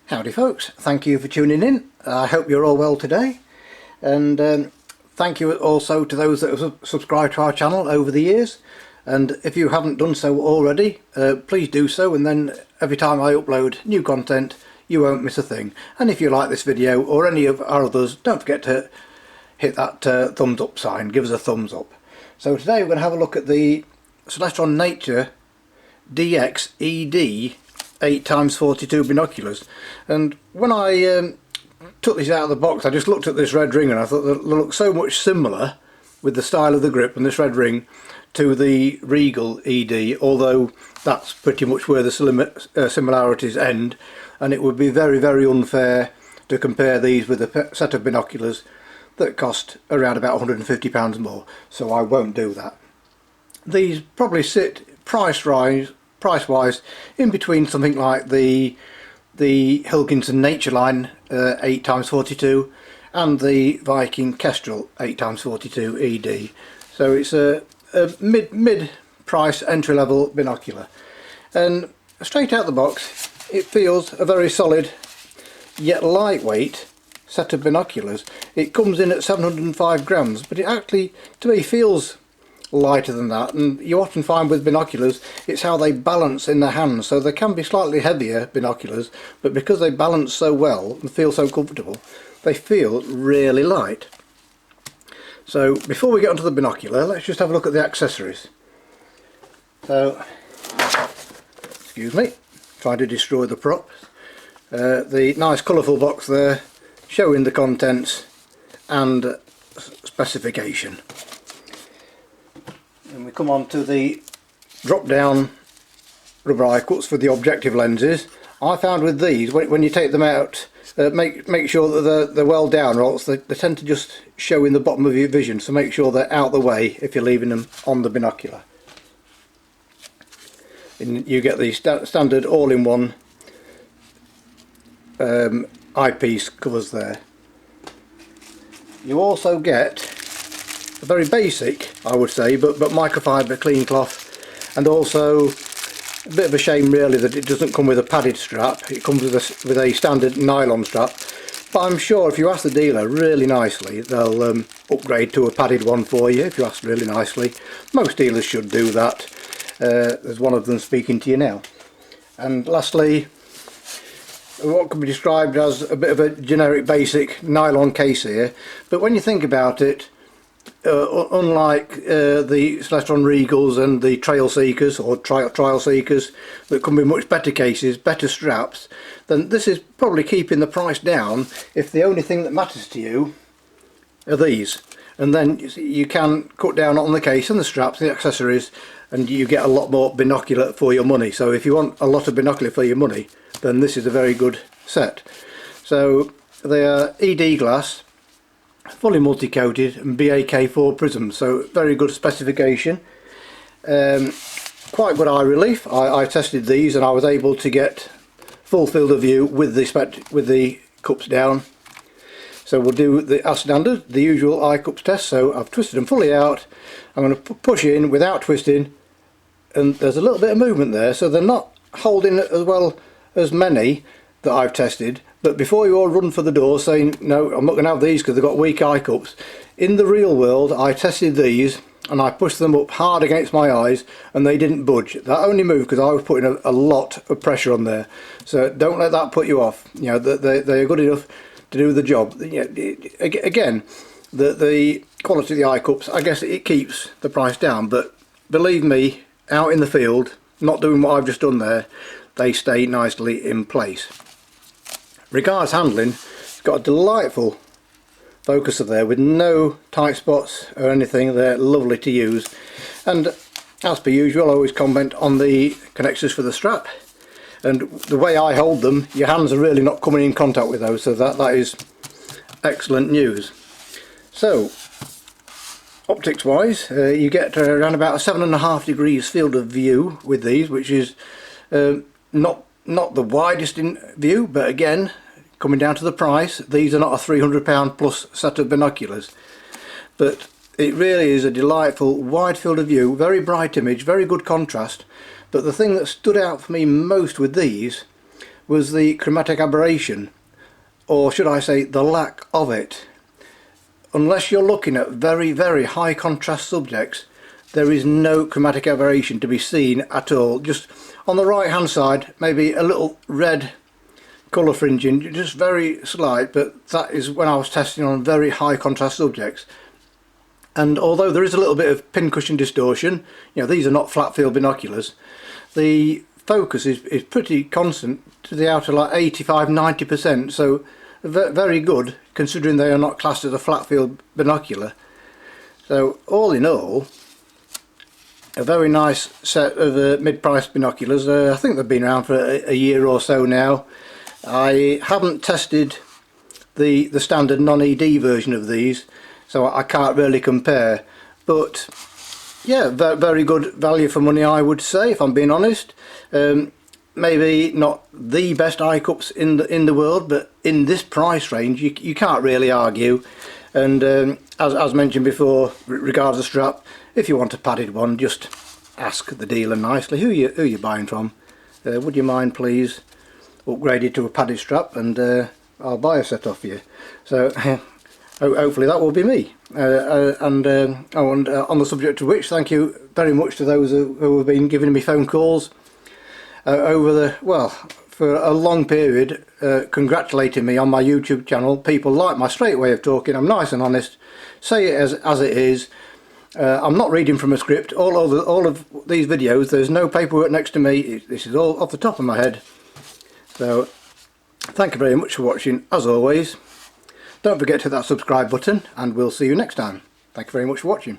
Howdy folks, thank you for tuning in. I hope you're all well today, and thank you also to those that have subscribed to our channel over the years, and if you haven't done so already, please do so, and then every time I upload new content you won't miss a thing. And if you like this video or any of our others, don't forget to hit that thumbs up sign, give us a thumbs up. So today we're going to have a look at the Celestron Nature DX ED 8x42 binoculars, and when I took these out of the box I just looked at this red ring and I thought they looked so much similar with the style of the grip and this red ring to the Regal ED, although that's pretty much where the similarities end, and it would be very unfair to compare these with a set of binoculars that cost around about £150 more, so I won't do that. These probably sit price-wise in between something like the Hilkinson Nature Line 8x42 and the Viking Kestrel 8x42 ED. So it's a mid-price entry-level binocular, and straight out the box it feels a very solid yet lightweight set of binoculars. It comes in at 705 grams, but it actually to me feels lighter than that, and you often find with binoculars it's how they balance in the hand, so they can be slightly heavier binoculars, but because they balance so well and feel so comfortable they feel really light. So before we get onto the binocular, let's just have a look at the accessories. So, excuse me, trying to destroy the props. The nice colourful box there showing the contents and specification. And we come on to the drop down rubber eye cups for the objective lenses. I found with these, when you take them out, make sure that they're well down, or else they tend to just show in the bottom of your vision, so make sure they're out the way if you're leaving them on the binocular. And you get the standard all-in-one eyepiece covers there. You also get a very basic, I would say, but microfiber clean cloth, and also a bit of a shame really that it doesn't come with a padded strap. It comes with a standard nylon strap, but I'm sure if you ask the dealer really nicely they'll upgrade to a padded one for you if you ask really nicely. Most dealers should do that. There's one of them speaking to you now. And lastly, what can be described as a bit of a generic basic nylon case here, but when you think about it, unlike the Celestron Regals and the Trail Seekers or Trial Seekers that come with much better cases, better straps, then this is probably keeping the price down if the only thing that matters to you are these. And then you can cut down on the case and the straps, the accessories, and you get a lot more binocular for your money. So if you want a lot of binocular for your money, then this is a very good set. So they are ED glass, fully multi-coated, and BAK4 prism, so very good specification. Quite good eye relief. I tested these and I was able to get full field of view with the cups down. So we'll do as standard, the usual eye cups test. So I've twisted them fully out. I'm going to push in without twisting, and there's a little bit of movement there, so they're not holding as well as many that I've tested. But before you all run for the door saying no, I'm not going to have these because they've got weak eye cups, in the real world I tested these and I pushed them up hard against my eyes and they didn't budge. That only moved because I was putting a lot of pressure on there, so don't let that put you off. You know, they are good enough to do the job. Again, the quality of the eye cups, I guess it keeps the price down, but believe me, out in the field, not doing what I've just done there, they stay nicely in place. Regards handling, it's got a delightful focuser there with no tight spots or anything. They're lovely to use, and as per usual I always comment on the connectors for the strap, and the way I hold them your hands are really not coming in contact with those, so that is excellent news. So optics wise, you get around about a 7.5 degrees field of view with these, which is not the widest in view, but again, coming down to the price, these are not a £300 plus set of binoculars, but it really is a delightful wide field of view, very bright image, very good contrast. But the thing that stood out for me most with these was the chromatic aberration, or should I say the lack of it. Unless you're looking at very, very high contrast subjects, there is no chromatic aberration to be seen at all. Just on the right hand side, maybe a little red colour fringing, just very slight, but that is when I was testing on very high contrast subjects. And although there is a little bit of pincushion distortion, you know, these are not flat field binoculars, the focus is pretty constant to the outer, like 85–90%, so very good considering they are not classed as a flat field binocular. So all in all, a very nice set of mid-price binoculars. I think they've been around for a year or so now. I haven't tested the standard non-ED version of these, so I can't really compare, but yeah, very good value for money, I would say, if I'm being honest. Maybe not the best eye cups in the world, but in this price range you can't really argue. And as mentioned before, regarding the strap, if you want a padded one, just ask the dealer nicely who you're buying from. Would you mind please upgrade it to a padded strap, and I'll buy a set off you. So hopefully that will be me. On the subject of which, thank you very much to those who have been giving me phone calls over for a long period, congratulating me on my YouTube channel. People like my straight way of talking. I'm nice and honest, say it as it is. I'm not reading from a script. All of these videos, there's no paperwork next to me. This is all off the top of my head. So thank you very much for watching, as always. Don't forget to hit that subscribe button, and we'll see you next time. Thank you very much for watching.